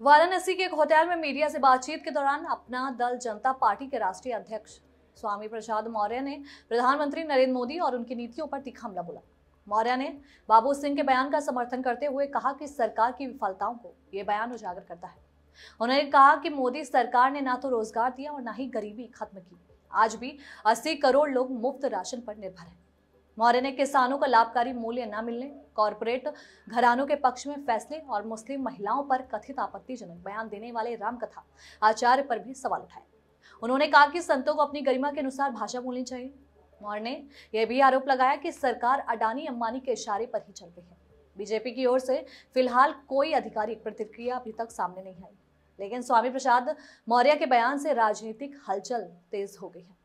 वाराणसी के एक होटल में मीडिया से बातचीत के दौरान अपना दल जनता पार्टी के राष्ट्रीय अध्यक्ष स्वामी प्रसाद मौर्य ने प्रधानमंत्री नरेंद्र मोदी और उनकी नीतियों पर तीखा हमला बोला। मौर्य ने बाबू सिंह के बयान का समर्थन करते हुए कहा कि सरकार की विफलताओं को ये बयान उजागर करता है। उन्होंने कहा कि मोदी सरकार ने ना तो रोजगार दिया और ना ही गरीबी खत्म की। आज भी 80 करोड़ लोग मुफ्त राशन पर निर्भर हैं। मौर्य ने किसानों का लाभकारी मूल्य न मिलने, कॉरपोरेट घरानों के पक्ष में फैसले और मुस्लिम महिलाओं पर कथित आपत्तिजनक बयान देने वाले रामकथा आचार्य पर भी सवाल उठाए। उन्होंने कहा कि संतों को अपनी गरिमा के अनुसार भाषा बोलनी चाहिए। मौर्य ने यह भी आरोप लगाया कि सरकार अडानी अंबानी के इशारे पर ही चल रही है। बीजेपी की ओर से फिलहाल कोई आधिकारिक प्रतिक्रिया अभी तक सामने नहीं आई, लेकिन स्वामी प्रसाद मौर्य के बयान से राजनीतिक हलचल तेज हो गई है।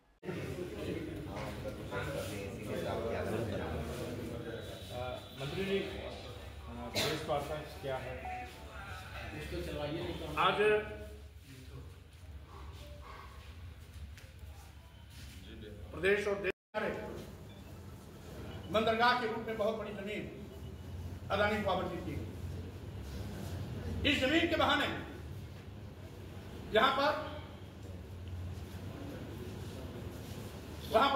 मंत्री जी, प्रेस वार्ता क्या है? आज प्रदेश और देश बंदरगाह के रूप में बहुत बड़ी जमीन अदानी को आवंटित की। इस जमीन के बहाने जहां पर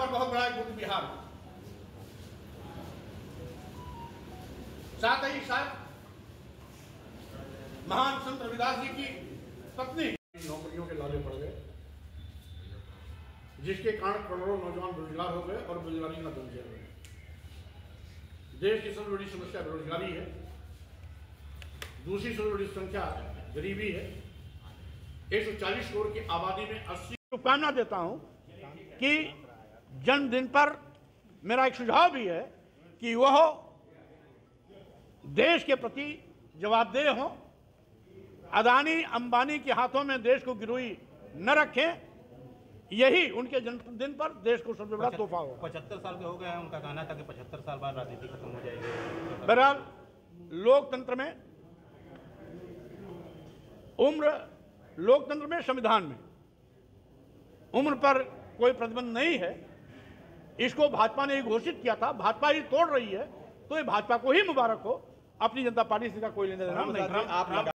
बहुत बड़ा एक बुद्ध विहार, साथ ही साथ महान संत रविदास जी की पत्नी नौकरियों के लाले पड़ गए, जिसके कारण करोड़ों नौजवान बेरोजगार हो गए और बेरोजगारी का दम झेल रहे हैं। देश की सबसे बड़ी समस्या बेरोजगारी है, दूसरी सबसे बड़ी संख्या गरीबी है। 140 करोड़ की आबादी में 80 शुभकामना देता हूं कि जन्मदिन पर मेरा एक सुझाव भी है कि वह देश के प्रति जवाबदेह हों, अदानी अंबानी के हाथों में देश को गिरोही न रखें। यही उनके जन्मदिन पर देश को सबसे बड़ा तोहफा हो। 75 साल के हो गए हैं, उनका कहना था कि 75 साल बाद राजनीति खत्म हो जाएगी। बहरहाल लोकतंत्र में संविधान में उम्र पर कोई प्रतिबंध नहीं है। इसको भाजपा ने घोषित किया था, भाजपा ही तोड़ रही है, तो ये भाजपा को ही मुबारक हो। अपनी जनता पार्टी से का कोई लेने देना नहीं।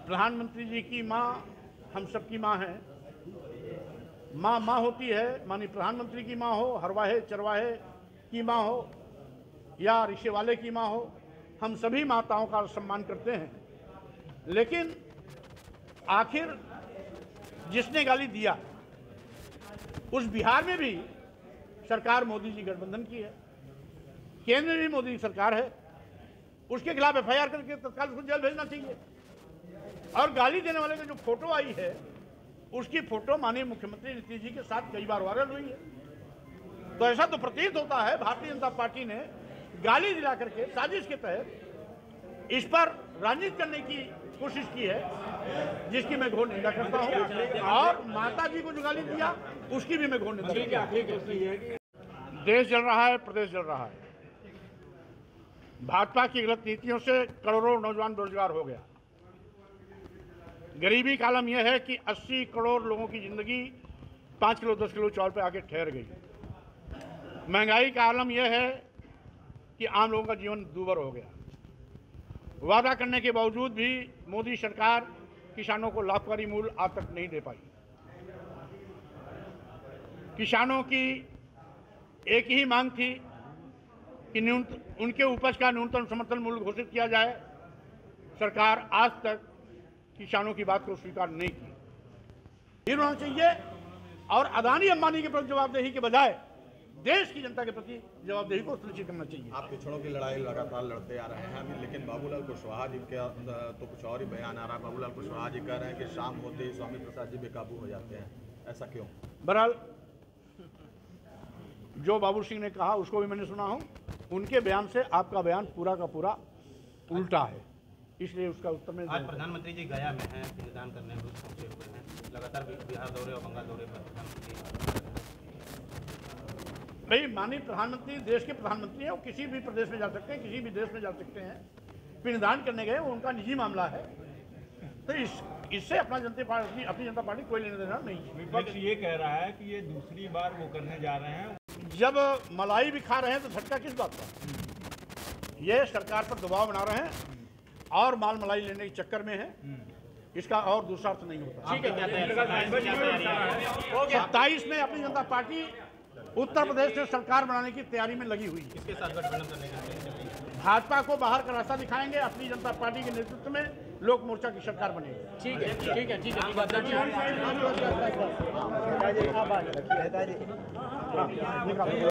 प्रधानमंत्री जी की माँ हम सबकी माँ है। माँ होती है, मानी प्रधानमंत्री की माँ हो, हरवाहे चरवाहे की माँ हो या रिक्शे वाले की माँ हो, हम सभी माताओं का सम्मान करते हैं। लेकिन आखिर जिसने गाली दिया, उस बिहार में भी सरकार मोदी जी गठबंधन की है, केंद्र में भी मोदी की सरकार है। उसके खिलाफ एफआईआर करके तत्काल उसको जेल भेजना चाहिए। और गाली देने वाले की जो फोटो आई है, उसकी फोटो माननीय मुख्यमंत्री नीतीश जी के साथ कई बार वायरल हुई है। तो ऐसा तो प्रतीत होता है भारतीय जनता पार्टी ने गाली दिला करके साजिश के तहत इस पर राजनीति करने की कोशिश की है, जिसकी मैं घोर निंदा करता हूं। और माता जी को जो गाली दिया, उसकी भी मैं घोर निंदा करता हूं। देश जल रहा है, प्रदेश जल रहा है। भाजपा की गलत नीतियों से करोड़ों नौजवान बेरोजगार हो गया। गरीबी का आलम यह है कि 80 करोड़ लोगों की जिंदगी 5 किलो 10 किलो चावल पे आके ठहर गई। महंगाई का आलम यह है कि आम लोगों का जीवन दूभर हो गया। वादा करने के बावजूद भी मोदी सरकार किसानों को लाभकारी मूल्य आज तक नहीं दे पाई। किसानों की एक ही मांग थी कि उनके उपज का न्यूनतम समर्थन मूल्य घोषित किया जाए। सरकार आज तक किसानों की बात को स्वीकार नहीं की। ये होना चाहिए और अदानी अंबानी के प्रति जवाबदेही के बजाय देश की जनता के प्रति जवाबदेही को सुनिश्चित करना चाहिए। आप पिछड़ों की लड़ाई लगातार लड़ते आ रहे हैं अभी, लेकिन बाबूलाल कुशवाहा जी के तो कुछ और ही बयान आ रहा है। बाबूलाल कुशवाहा जी कह रहे हैं कि शाम होते ही स्वामी प्रसाद जी बेकाबू हो जाते हैं, ऐसा क्यों? बहरहाल जो बाबू सिंह ने कहा उसको भी मैंने सुना हूं। उनके बयान से आपका बयान पूरा का पूरा उल्टा है, इसलिए उसका उत्तर में। आज प्रधानमंत्री जी गया में हैं, पिंडदान करने पहुंचे हुए हैं। लगातार बिहार दौरे और बंगाल दौरे पर प्रधानमंत्री। भाई माननीय प्रधानमंत्री देश के प्रधानमंत्री हैं, वो किसी भी प्रदेश में जा सकते हैं, किसी भी देश में जा सकते हैं। पिंडदान करने गए, वो उनका निजी मामला है। तो इससे अपनी जनता पार्टी कोई लेने देना नहीं। विपक्ष ये कह रहा है कि ये दूसरी बार वो करने जा रहे हैं। जब मलाई भी खा रहे हैं तो झटका किस बात का? ये सरकार पर दबाव बना रहे हैं और माल मलाई लेने के चक्कर में है। इसका और दूसरा अर्थ नहीं होता। ठीक है, क्या तैयारी है? 27 में अपनी जनता पार्टी उत्तर प्रदेश में सरकार बनाने की तैयारी में लगी हुई है। किसके साथ गठबंधन करने की? भाजपा को बाहर का रास्ता दिखाएंगे, अपनी जनता पार्टी के नेतृत्व में लोक मोर्चा की सरकार बनेगी। ठीक है, ठीक है, ठीक है।